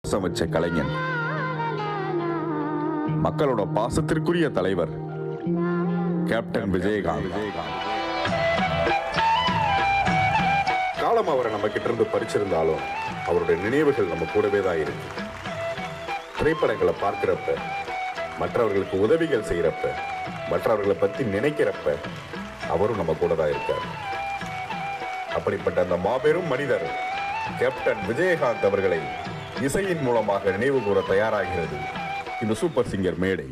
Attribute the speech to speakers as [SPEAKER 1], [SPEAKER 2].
[SPEAKER 1] பாசம் வச்ச கலைஞன், மக்களோட பாசத்திற்குரிய தலைவர் கேப்டன் விஜயகாந்த். காலம் அவரை நம்ம கிட்ட இருந்து பறிச்சிருந்தாலும் அவருடைய நினைவுகள் நம்ம கூடவே தான் இருக்கு. திரைப்படங்களை பார்க்கிறப்ப, மற்றவர்களுக்கு உதவிகள் செய்யறப்ப, மற்றவர்களை பத்தி நினைக்கிறப்ப அவரும் நம்ம கூட தான் இருக்கார். அப்படிப்பட்ட அந்த மாபெரும் மனிதர் கேப்டன் விஜயகாந்த் அவர்களை இசையின் மூலமாக நினைவு கூற தயாராகிறது இந்த சூப்பர் சிங்கர் மேடை.